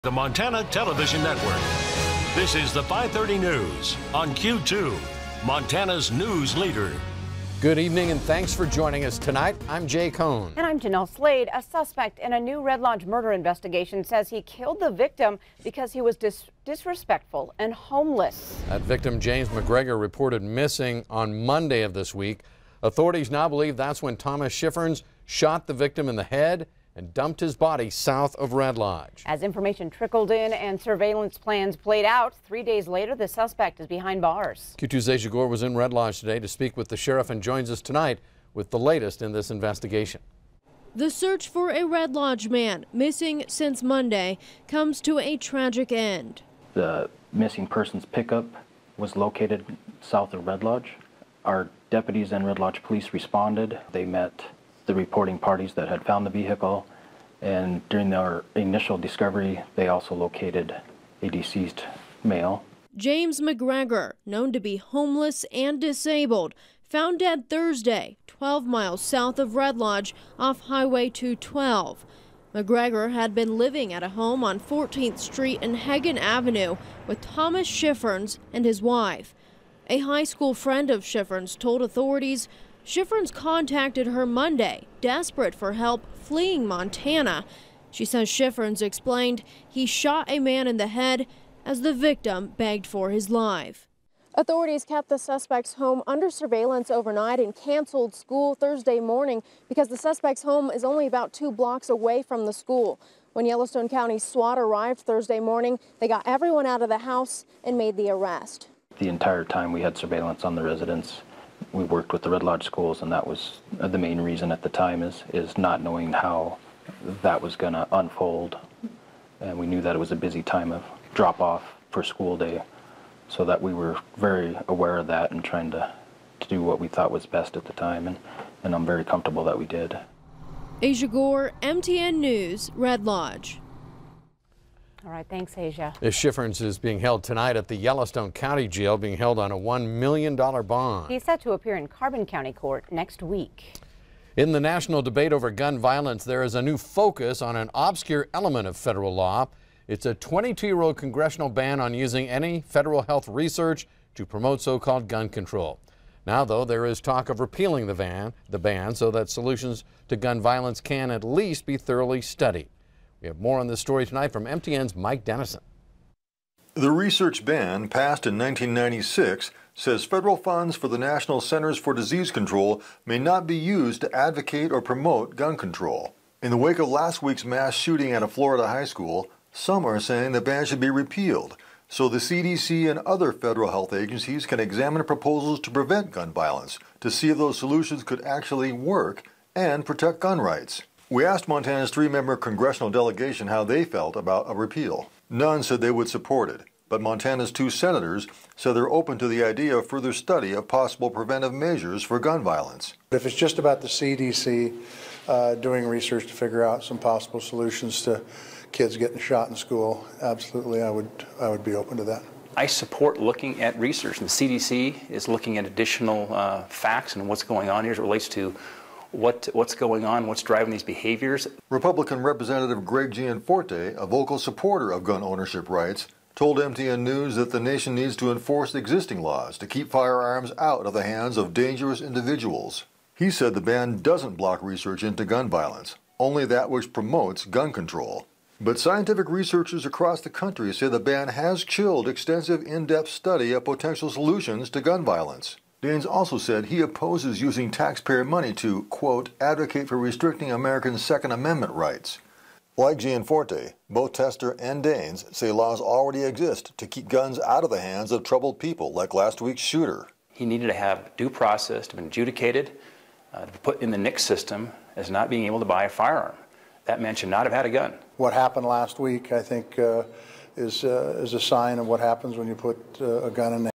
The Montana Television Network. This is the 530 News on Q2, Montana's news leader. Good evening and thanks for joining us tonight. I'm Jay Cohn. And I'm Jeanelle Slade. A suspect in a new Red Lodge murder investigation says he killed the victim because he was disrespectful and homeless. That victim, James McGregor, reported missing on Monday of this week. Authorities now believe that's when Thomas Schifferns shot the victim in the head and dumped his body south of Red Lodge. As information trickled in and surveillance plans played out, 3 days later, the suspect is behind bars. Q2's Asia Gore was in Red Lodge today to speak with the sheriff and joins us tonight with the latest in this investigation. The search for a Red Lodge man missing since Monday comes to a tragic end. The missing persons pickup was located south of Red Lodge. Our deputies and Red Lodge police responded. They met the reporting parties that had found the vehicle, and during their initial discovery, they also located a deceased male. James McGregor, known to be homeless and disabled, found dead Thursday, 12 miles south of Red Lodge off Highway 212. McGregor had been living at a home on 14th Street and Hagen Avenue with Thomas Schifferns and his wife. A high school friend of Schifferns told authorities Schifferns contacted her Monday, desperate for help fleeing Montana. She says Schifferns explained he shot a man in the head as the victim begged for his life. Authorities kept the suspect's home under surveillance overnight and canceled school Thursday morning because the suspect's home is only about 2 blocks away from the school. When Yellowstone County SWAT arrived Thursday morning, they got everyone out of the house and made the arrest. The entire time we had surveillance on the residence. We worked with the Red Lodge schools, and that was the main reason at the time is not knowing how that was going to unfold. And we knew that it was a busy time of drop-off for school day, so that we were very aware of that and trying to do what we thought was best at the time, and I'm very comfortable that we did. Asia Gore, MTN News, Red Lodge. All right, thanks, Asia. This Schifferns is being held tonight at the Yellowstone County Jail, being held on a $1 million bond. He's set to appear in Carbon County Court next week. In the national debate over gun violence, there is a new focus on an obscure element of federal law. It's a 22-year-old congressional ban on using any federal health research to promote so-called gun control. Now, though, there is talk of repealing the ban so that solutions to gun violence can at least be thoroughly studied. We have more on this story tonight from MTN's Mike Dennison. The research ban, passed in 1996, says federal funds for the National Centers for Disease Control may not be used to advocate or promote gun control. In the wake of last week's mass shooting at a Florida high school, some are saying the ban should be repealed so the CDC and other federal health agencies can examine proposals to prevent gun violence to see if those solutions could actually work and protect gun rights. We asked Montana's 3-member congressional delegation how they felt about a repeal. None said they would support it, but Montana's 2 senators said they're open to the idea of further study of possible preventive measures for gun violence. If it's just about the CDC doing research to figure out some possible solutions to kids getting shot in school, absolutely, I would be open to that. I support looking at research, and the CDC is looking at additional facts and what's going on here as it relates to what's going on, what's driving these behaviors. Republican Representative Greg Gianforte, a vocal supporter of gun ownership rights, told MTN News that the nation needs to enforce existing laws to keep firearms out of the hands of dangerous individuals. He said the ban doesn't block research into gun violence, only that which promotes gun control. But scientific researchers across the country say the ban has chilled extensive in-depth study of potential solutions to gun violence. Daines also said he opposes using taxpayer money to, quote, advocate for restricting Americans' Second Amendment rights. Like Gianforte, both Tester and Daines say laws already exist to keep guns out of the hands of troubled people like last week's shooter. He needed to have due process to be adjudicated, to be put in the NICS system as not being able to buy a firearm. That man should not have had a gun. What happened last week, I think, is a sign of what happens when you put a gun in the